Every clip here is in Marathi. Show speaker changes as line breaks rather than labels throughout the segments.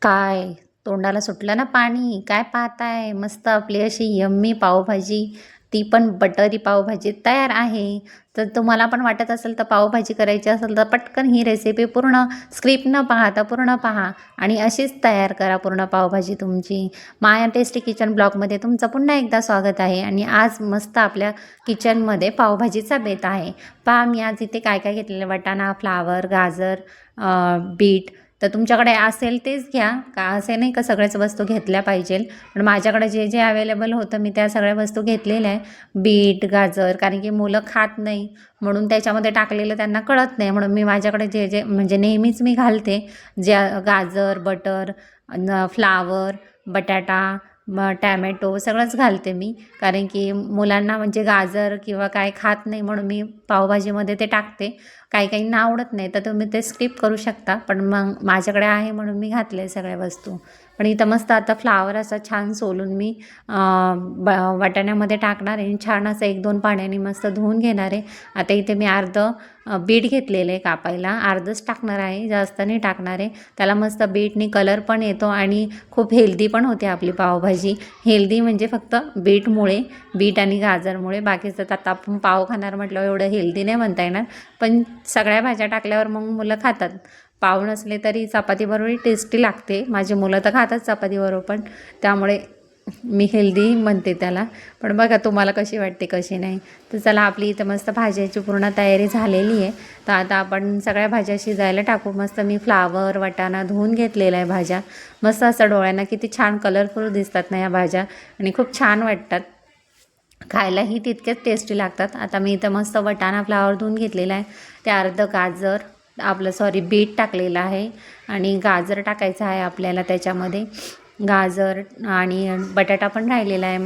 काय तोंडाला सुटलं ना पाणी? काय पाहताय? मस्त आपली अशी यम्मी पावभाजी, ती पण बटरी पावभाजी तयार आहे. तर तुम्हाला पण वाटत असेल तर पावभाजी करायची असेल तर पटकन ही रेसिपी पूर्ण स्क्रिप्ट न पाहता पूर्ण पहा आणि अशीच तयार करा पूर्ण पावभाजी तुमची. माया टेस्टी किचन ब्लॉगमध्ये तुमचं पुन्हा एकदा स्वागत आहे आणि आज मस्त आपल्या किचनमध्ये पावभाजीचा बेत आहे. पहा मी आज इथे काय काय घेतलेलं, वाटाणा, फ्लावर, गाजर, बीट. तर तुमच्याकडे असेल तेच घ्या, का असे नाही का सगळ्याच वस्तू घेतल्या पाहिजे, पण माझ्याकडे जे जे अवेलेबल होतं मी त्या सगळ्या वस्तू घेतलेल्या आहे. बीट, गाजर, कारण की मुलं खात नाही म्हणून त्याच्यामध्ये टाकलेलं त्यांना कळत नाही, म्हणून मी माझ्याकडे जे जे म्हणजे नेहमीच मी घालते, ज्या गाजर, बटर, फ्लावर, बटाटा, टॅमॅटो सगळंच घालते मी, कारण की मुलांना म्हणजे गाजर किंवा काय खात नाही म्हणून मी पावभाजीमध्ये ते टाकते. काही काहींना आवडत नाही तर तुम्ही ते स्किप करू शकता, पण मग माझ्याकडे आहे म्हणून मी घातले सगळ्या वस्तू. पण इथं मस्त आता फ्लावर असा छान सोलून मी वाटाण्यामध्ये टाकणार आहे. छान असं 1-2 पाण्याने मस्त धुवून घेणार आहे. आता इथे मी बीट घेतलेलं आहे कापायला, अर्धच टाकणार आहे, जास्त नाही टाकणार आहे. त्याला मस्त बीटनी कलर पण येतो आणि खूप हेल्दी पण होते आपली पावभाजी. हेल्दी म्हणजे फक्त बीट आणि गाजरमुळे. बाकीचं आता आपण पाव खाणार म्हटलं एवढं हेल्दी नाही म्हणता येणार, पण सगळ्या भाज्या टाकल्यावर मग मुलं खातात. पाव नसले तरी चपातीबरोबरही टेस्टी लागते. माझी मुलं तर खातात चपातीबरोबर, पण त्यामुळे मी हेल्दी म्हणते त्याला. पण बघा तुम्हाला कशी वाटते कशी नाही. तर चला, आपली इथं मस्त भाज्याची पूर्ण तयारी झालेली आहे. तर आता आपण सगळ्या भाज्या शिजायला टाकू. मस्त मी फ्लावर, वाटाणा धुवून घेतलेला आहे भाज्या. मस्त असं डोळ्यांना किती छान कलरफुल दिसतात ना या भाज्या, आणि खूप छान वाटतात, खायलाही तितकेच टेस्टी लागतात. आता मी इथं मस्त वाटाणा, फ्लावर धुवून घेतलेला आहे. ते अर्धं गाजर बीट टाकलेलं आहे आणि गाजर टाकायचं आहे आपल्याला त्याच्यामध्ये. गाजर आणि बटाटा पण राहिलेला आहे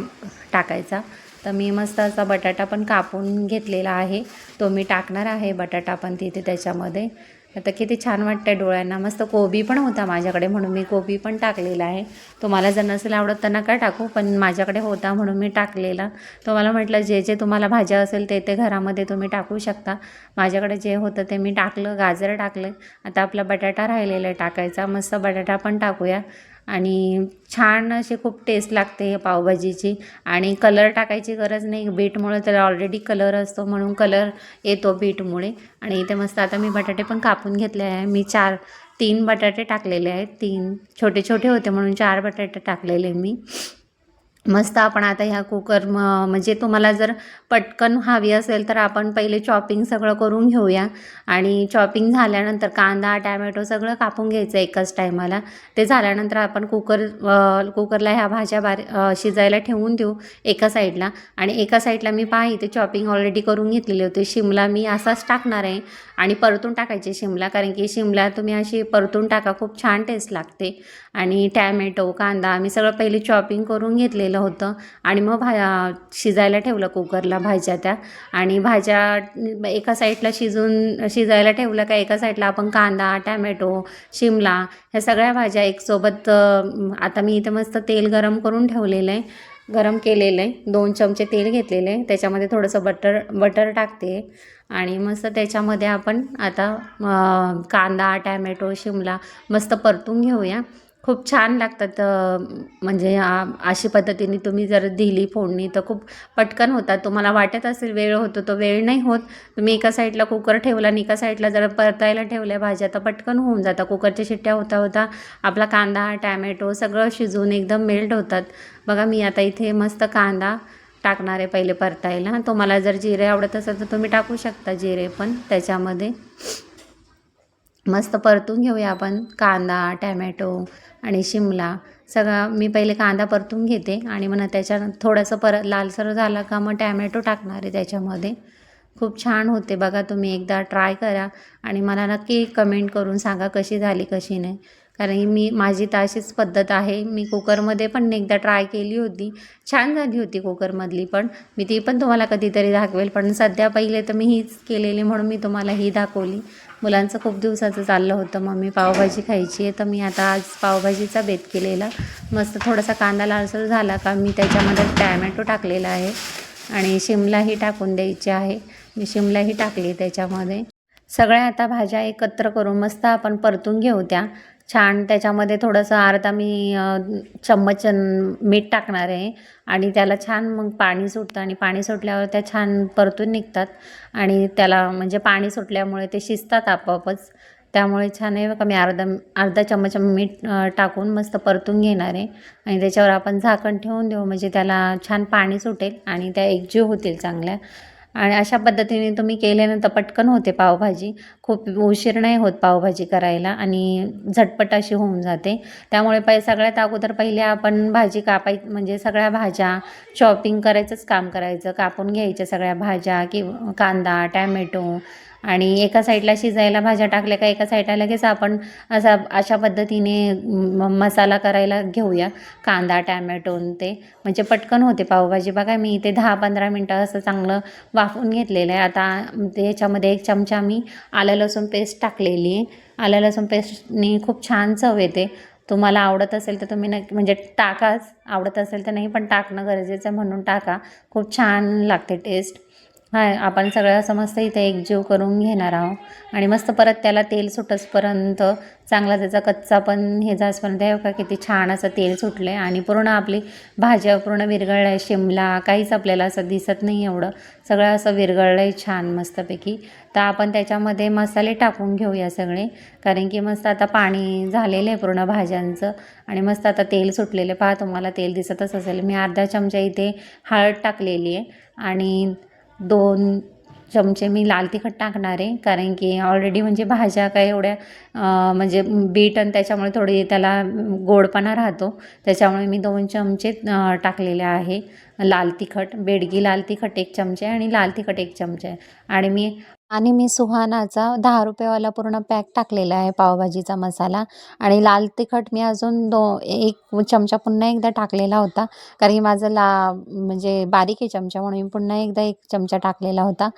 टाकायचा. तर मी मस्त असा बटाटा पण कापून घेतलेला आहे, तो मी टाकणार आहे बटाटा पण तिथे त्याच्यामध्ये. आता किती छान वाटतं डोळ्यांना. मस्त कोबी पण होता माझ्याकडे म्हणून मी कोबी पण टाकलेला आहे. तुम्हाला जर नसेल आवडत तर नका टाकू, पण माझ्याकडे होता म्हणून मी टाकलेला. तुम्हाला म्हटलं जे जे तुम्हाला भाज्या असेल ते ते घरामध्ये तुम्ही टाकू शकता. माझ्याकडे जे होतं ते मी टाकलं, गाजर टाकलं. आता आपला बटाटा राहिलेला आहे टाकायचा, मस्त बटाटा पण टाकूया. आणि छान अशी खूप टेस्ट लागते पावभाजीची. आणि कलर टाकायची गरज नाही, बीटमुळे तर ऑलरेडी कलर असतो म्हणून कलर येतो बीटमुळे. आणि इथे मस्त आता मी बटाटे पण कापून घेतले आहे. मी 3 बटाटे टाकलेले आहेत. 3 छोटे छोटे होते म्हणून 4 बटाटे टाकलेले मी. मस्त आपण आता ह्या म्हणजे तुम्हाला जर पटकन हवी असेल तर आपण पहिले चॉपिंग सगळं करून घेऊया. आणि चॉपिंग झाल्यानंतर कांदा, टॅमॅटो सगळं कापून घ्यायचं एकाच टायमाला. ते झाल्यानंतर आपण कुकरला ह्या भाज्या शिजायला ठेवून देऊ एका साईडला. आणि एका साईडला मी इथे चॉपिंग ऑलरेडी करून घेतलेली होती. शिमला मी असाच टाकणार आहे आणि परतून टाकायची शिमला, कारण की शिमला तुम्ही अशी परतून टाका, खूप छान टेस्ट लागते. आणि टॅमॅटो, कांदा मी सगळं पहिले चॉपिंग करून घेतलेलं होतं आणि मग शिजायला ठेवलं कुकरला भाज्या त्या. आणि भाज्या एका साईडला शिजायला ठेवलं का एका साईडला आपण कांदा, टॅमॅटो, शिमला ह्या सगळ्या भाज्या एकसोबत. आता मी इथं मस्त तेल गरम करून ठेवलेलं आहे, गरम केलेलं आहे. 2 चमचे तेल घेतलेलं आहे, त्याच्यामध्ये थोडंसं बटर टाकते. आणि मस्त त्याच्यामध्ये आपण आता कांदा, टॅमॅटो, शिमला मस्त परतून घेऊया. खूप छान लागतात. म्हणजे अशी पद्धतीने तुम्ही जर दिली फोडणी तर खूप पटकन होतात. तुम्हाला वाटत असेल वेळ होतो, तो वेळ नाही होत. तुम्ही एका साईडला कुकर ठेवला आणि एका साईडला जर परतायला ठेवल्या भाज्या तर पटकन होऊन जातात. कुकरच्या शिट्ट्या होता होता आपला कांदा, टॅमॅटो सगळं शिजून एकदम मेल्ट होतात. बघा मी आता इथे मस्त कांदा टाकणार आहे पहिले परतायला. तुम्हाला जर जिरे आवडत असेल तर तुम्ही टाकू शकता जिरे पण त्याच्यामध्ये. मस्त परतून घेऊया आपण कांदा, टॅमॅटो आणि शिमला सगळा. मी पहिले कांदा परतून घेते आणि मग त्याच्यानंतर थोडंसं लालसर झाला का मग टॅमॅटो टाकणार आहे त्याच्यामध्ये. खूप छान होते बघा, तुम्ही एकदा ट्राय करा आणि मला नक्की कमेंट करून सांगा कशी झाली कशी नाही. कारण माझी तर अशीच पद्धत आहे. मी कुकरमध्ये पण एकदा ट्राय केली होती, छान झाली होती कुकरमधली पण. मी ती पण तुम्हाला कधीतरी दाखवेल, पण सध्या पहिले तर मी हीच केलेली म्हणून मी तुम्हाला ही दाखवली. मुलांचं खूप दिवसाचं चाललं होतं मम्मी पावभाजी खायची आहे, तर मी आता आज पावभाजीचा बेत केलेला. मस्त थोडासा कांदा लालसर झाला का मी त्याच्यामध्ये टॅमॅटो टाकलेला आहे आणि शिमलाही टाकून द्यायची आहे. मी शिमलाही टाकली त्याच्यामध्ये. सगळ्या आता भाज्या एकत्र करून मस्त आपण परतून घेऊ त्या. छान त्याच्यामध्ये थोडंसं अर्धा मी चम्मच मीठ टाकणार आहे आणि त्याला छान मग पाणी सुटतं आणि पाणी सुटल्यावर त्या छान परतून निघतात आणि त्याला म्हणजे पाणी सुटल्यामुळे ते शिजतात आपोआपच. त्यामुळे छान आहे बघा, मी अर्धा अर्धा चम्मच मीठ टाकून मस्त परतून घेणार आहे आणि त्याच्यावर आपण झाकण ठेवून देऊ म्हणजे त्याला छान पाणी सुटेल आणि त्या एकजीव होतील चांगल्या. आणि अशा पद्धतीने तुम्ही केल्यानंतर पटकन होते पावभाजी. खूप उशीर नाही होत पावभाजी करायला आणि झटपट अशी होऊन जाते. त्यामुळे सगळ्यात अगोदर पहिले आपण भाजी म्हणजे सगळ्या भाज्या चॉपिंग करायचंच काम करायचं. कापून घ्यायच्या सगळ्या भाज्या किंवा कांदा, टॅमॅटो आणि एका साईडला शिजायला भाज्या टाकल्या का एका साईडला लगेच आपण अशा पद्धतीने मसाला करायला घेऊया. कांदा, टॅमॅटो ते म्हणजे पटकन होते पावभाजी. बघा मी इथे 10-15 मिनटं असं चांगलं वाफवून घेतलेलं आहे. आता याच्यामध्ये 1 चमचा मी आलं लसूण पेस्ट टाकलेली आहे. आलं लसूण पेस्टनी खूप छान चव येते. तुम्हाला आवडत असेल तर तुम्ही नक्की म्हणजे टाकाच, आवडत असेल तर नाही पण टाकणं गरजेचं आहे म्हणून टाका. खूप छान लागते टेस्ट. हां, आपण सगळं असं मस्त इथे एकजीव करून घेणार आहोत आणि मस्त परत त्याला तेल सुटसपर्यंत चांगला त्याचा कच्चा पण हे जाईपर्यंत हे बघा किती छान असं तेल सुटलं आहे आणि पूर्ण आपली भाज्या पूर्ण विरघळल्या आहे. शिमला काहीच आपल्याला असं दिसत नाही एवढं. सगळं असं विरघळलं आहे छान मस्तपैकी. तर आपण त्याच्यामध्ये मसाले टाकून घेऊया सगळे, कारण की मस्त आता पाणी झालेलं आहे पूर्ण भाज्यांचं आणि मस्त आता तेल सुटलेलं पहा तुम्हाला तेल दिसतच असेल. मी अर्धा चमचा इथे हळद टाकलेली आहे आणि 2 चमचे मी लाल तिखट टाकणार आहे, कारण की ऑलरेडी म्हणजे भाज्या काय एवढ्या म्हणजे बीट आणि त्याच्यामुळे थोडी त्याला गोडपणा राहतो. त्याच्यामुळे मी 2 चमचे टाकलेले आहे लाल तिखट. बेडगी लाल तिखट 1 चमचे आणि लाल तिखट 1 चमचे आणि मी सुहानाचा ₹10 पूर्ण पॅक टाकलेला आहे पावभाजीचा मसाला आणि लाल तिखट मी अजून 1 चमचा पुन्हा एकदा टाकलेला होता, कारण की माझं म्हणजे बारीक आहे चमचा म्हणून मी पुन्हा एकदा 1 चमचा टाकलेला होता.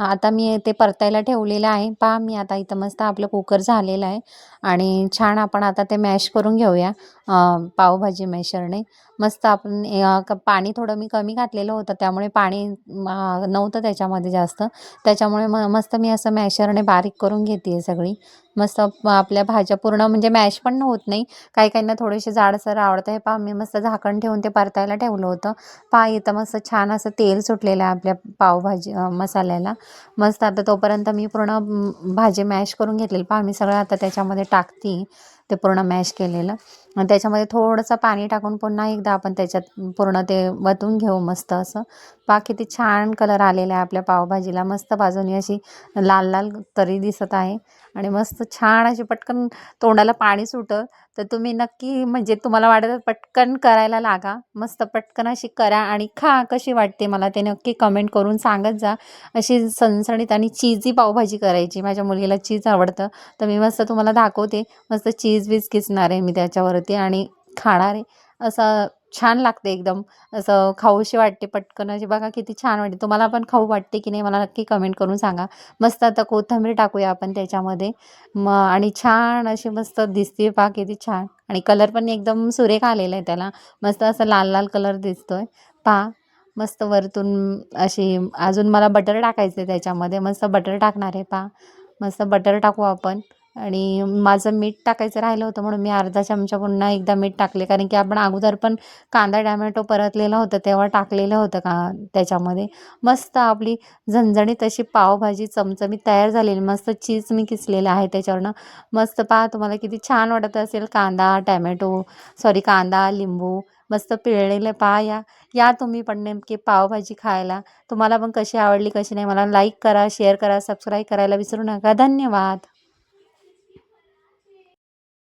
आता मी ते परतायला ठेवलेलं आहे. पहा मी आता इथं मस्त आपलं कुकर झालेलं आहे आणि छान आपण आता ते मॅश करून घेऊया पावभाजी मॅशरने. मस्त आपण पाणी थोडं मी कमी घातलेलं होतं त्यामुळे पाणी नव्हतं त्याच्यामध्ये जास्त. त्याच्यामुळे मस्त मी असं मॅशरने बारीक करून घेते आहे सगळी. मस्त आपल्या भाज्या पूर्ण म्हणजे मॅश पण होत नाही. काही काहींना थोडेसे जाडसर आवडतं. हे पहा मी मस्त झाकण ठेवून ते परतायला ठेवलं होतं. पहा इथं मस्त छान असं तेल सुटलेलं आहे आपल्या पावभाजी मसाल्याला. मस्त आता तोपर्यंत मी पूर्ण भाजी मॅश करून घेतलेली. पहा मी सगळं आता त्याच्यामध्ये टाकते ते पूर्ण मॅश केलेलं. आणि त्याच्यामध्ये थोडंसं पाणी टाकून पुन्हा एकदा आपण त्याच्यात पूर्ण ते वतून घेऊ मस्त असं. पहा किती छान कलर आलेला आहे आपल्या पावभाजीला. मस्त बाजूनी अशी लाल लाल तरी दिसत आहे आणि मस्त छान अशी पटकन तोंडाला पाणी सुटतं. तर तुम्ही नक्की म्हणजे तुम्हाला वाटत पटकन करायला लागा. मस्त पटकन अशी करा आणि खा. कशी वाटते मला ते नक्की कमेंट करून सांगत जा. अशी सणसणीत आणि चीजी पावभाजी करायची. माझ्या मुलीला चीज आवडतं तर मी मस्त तुम्हाला दाखवते. मस्त चीज बीज किसणार आहे मी त्याच्यावरती आणि खाणार आहे. असं छान लागते एकदम. असं खाऊशी वाटते पटकन अशी. बघा किती छान वाटते. तुम्हाला पण खाऊ वाटते की नाही मला नक्की कमेंट करून सांगा. मस्त आता कोथिंबीर टाकूया आपण त्याच्यामध्ये आणि छान अशी मस्त दिसते. पहा किती छान आणि कलर पण एकदम सुरेख आलेला आहे त्याला. मस्त असं लाल लाल कलर दिसतोय. पहा मस्त वरतून अशी अजून मला बटर टाकायचं आहे त्याच्यामध्ये. मस्त बटर टाकणार आहे पहा. मस्त बटर टाकू आपण आणि माझं मीठ टाकायचं राहिलं होतं म्हणून मी अर्धा चमचा पुन्हा एकदा मीठ टाकले, कारण की आपण अगोदर पण कांदा टॅमॅटो परतलेला होता तेव्हा टाकलेलं होतं का त्याच्यामध्ये. मस्त आपली झणझणीत अशी पावभाजी चमचमीत तयार झालेली. मस्त चीज मी किसलेलं आहे त्याच्यावरनं. मस्त पहा तुम्हाला किती छान वाटत असेल. कांदा लिंबू मस्त पिळलेलं पहा. या तुम्ही पण नेमकी पावभाजी खायला. तुम्हाला पण कशी आवडली कशी नाही मला लाईक करा, शेअर करा, सबस्क्राईब करायला विसरू नका. धन्यवाद.